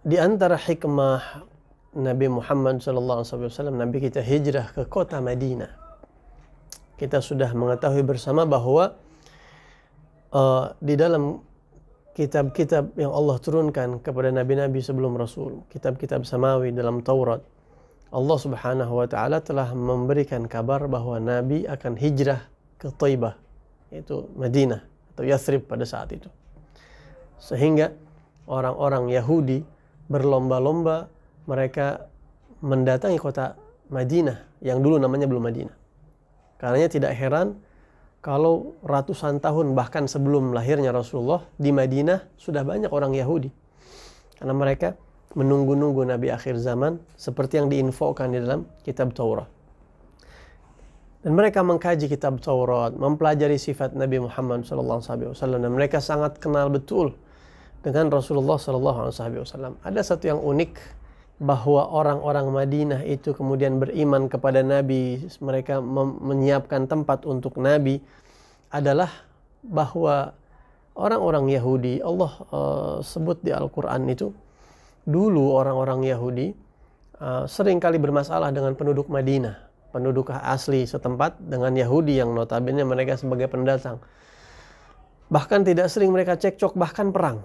Di antara hikmah Nabi Muhammad SAW, Nabi kita hijrah ke kota Madinah. Kita sudah mengetahui bersama bahwa di dalam kitab-kitab yang Allah turunkan kepada nabi-nabi sebelum Rasul, kitab-kitab samawi dalam Taurat, Allah Subhanahu wa taala telah memberikan kabar bahwa Nabi akan hijrah ke Thaibah, yaitu Madinah atau Yathrib pada saat itu. Sehingga orang-orang Yahudi berlomba-lomba mereka mendatangi kota Madinah yang dulu namanya belum Madinah. Karenanya tidak heran kalau ratusan tahun bahkan sebelum lahirnya Rasulullah di Madinah sudah banyak orang Yahudi. Karena mereka menunggu-nunggu Nabi akhir zaman seperti yang diinfokan di dalam kitab Taurat. Dan mereka mengkaji kitab Taurat, mempelajari sifat Nabi Muhammad SAW, dan mereka sangat kenal betul dengan Rasulullah SAW. Ada satu yang unik, bahwa orang-orang Madinah itu kemudian beriman kepada Nabi, mereka menyiapkan tempat untuk Nabi, adalah bahwa orang-orang Yahudi, Allah sebut di Al-Quran itu, dulu orang-orang Yahudi sering kali bermasalah dengan penduduk Madinah, penduduk asli setempat dengan Yahudi yang notabene mereka sebagai pendatang. Bahkan tidak sering mereka cekcok, bahkan perang.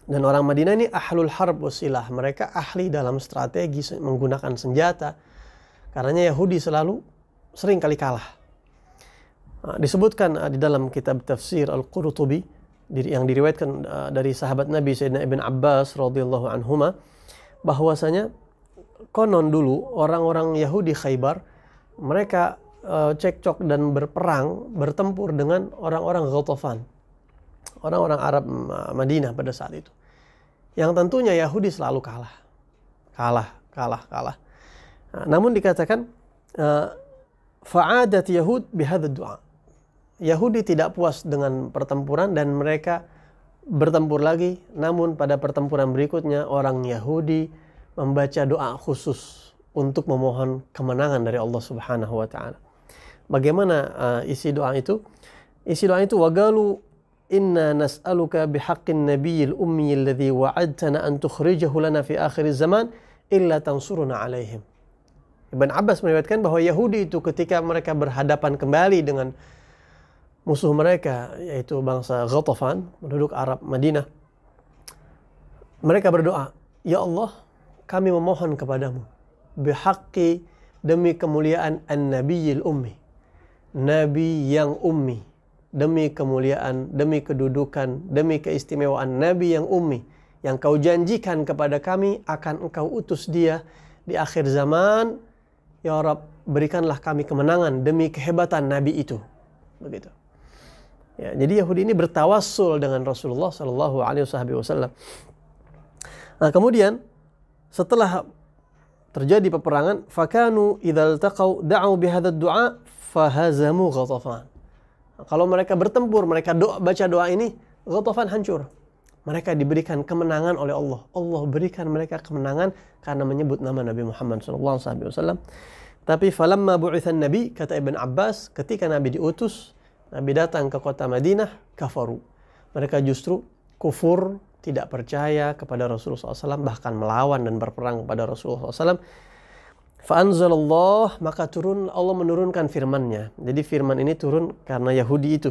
Dan orang Madinah ini ahlul harb wasilah, mereka ahli dalam strategi menggunakan senjata. Karenanya Yahudi selalu sering kali kalah. Disebutkan di dalam kitab tafsir Al-Qurtubi yang diriwayatkan dari sahabat Nabi Sayyidina Ibn Abbas radhiyallahu anhuma, bahwasanya konon dulu orang-orang Yahudi Khaybar mereka cekcok dan bertempur dengan orang-orang Ghatafan, orang-orang Arab Madinah pada saat itu. Yang tentunya Yahudi selalu kalah. Namun dikatakan fa'adat Yahud bihadza du'a. Yahudi tidak puas dengan pertempuran dan mereka bertempur lagi. Namun pada pertempuran berikutnya orang Yahudi membaca doa khusus untuk memohon kemenangan dari Allah Subhanahu wa taala. Bagaimana isi doa itu? Isi doa itu wagalu inna nas'aluka bihaqqin nabiyil ummi alladhi wa'adtana an tukhrijahu lana fi akhir zaman illa tansuruna alaihim. Ibn Abbas meriwayatkan bahwa Yahudi itu ketika mereka berhadapan kembali dengan musuh mereka, yaitu bangsa Ghatafan, penduduk Arab Madinah, mereka berdoa, ya Allah, kami memohon kepadamu bihaqqi, demi kemuliaan an-nabiyil ummi, nabi yang ummi, demi kemuliaan, demi kedudukan, demi keistimewaan nabi yang ummi, yang kau janjikan kepada kami akan engkau utus dia di akhir zaman. Ya Rabb, berikanlah kami kemenangan demi kehebatan nabi itu. Begitu. Ya, jadi Yahudi ini bertawassul dengan Rasulullah sallallahu alaihi wasallam. Nah, kemudian setelah terjadi peperangan, fakanu idzal taqau da'u bihadza du'a fahazamu Ghatafan. Kalau mereka bertempur, mereka baca doa ini, Ghatafan hancur. Mereka diberikan kemenangan oleh Allah. Allah berikan mereka kemenangan karena menyebut nama Nabi Muhammad SAW. Tapi falamma bu'ithan Nabi, kata Ibn Abbas, ketika Nabi diutus, Nabi datang ke kota Madinah, kafaru. Mereka justru kufur, tidak percaya kepada Rasulullah SAW, bahkan melawan dan berperang kepada Rasulullah SAW. Fa'anzalallah, maka Allah menurunkan firman-Nya. Jadi firman ini turun karena Yahudi itu.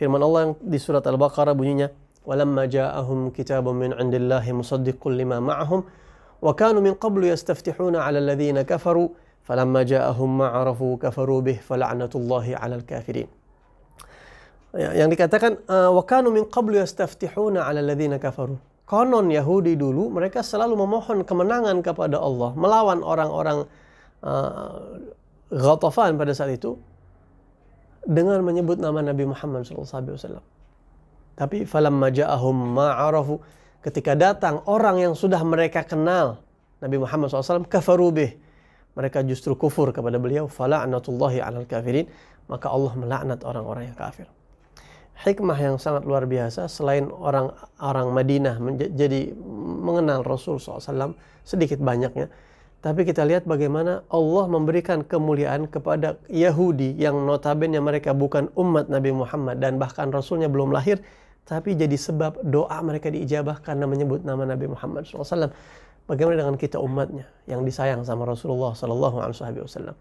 Firman Allah yang di surat Al-Baqarah bunyinya, walamma ja'ahum kitabun min 'indillahi musaddiqun lima ma'ahum wa kanu min qablu yastaftihuna 'ala alladhina kafaru falamma ja'ahum ma'arafu kafaru bih fala'natullahi 'alal kafirin. Yang dikatakan wa kanu min qablu yastaftihuna 'ala alladhina kafaru. Konon Yahudi dulu mereka selalu memohon kemenangan kepada Allah melawan orang-orang Ghatafan pada saat itu dengan menyebut nama Nabi Muhammad SAW. Tapi falamma ja'ahum ma'arafu, ketika datang orang yang sudah mereka kenal Nabi Muhammad SAW, kafaru bih, mereka justru kufur kepada beliau, fala'natullahi 'alal kafirin, maka Allah melaknat orang-orang yang kafir. Hikmah yang sangat luar biasa, selain orang Madinah jadi mengenal Rasul SAW sedikit banyaknya, tapi kita lihat bagaimana Allah memberikan kemuliaan kepada Yahudi yang notabene mereka bukan umat Nabi Muhammad dan bahkan Rasulnya belum lahir, tapi jadi sebab doa mereka diijabah karena menyebut nama Nabi Muhammad SAW. Bagaimana dengan kita umatnya yang disayang sama Rasulullah SAW?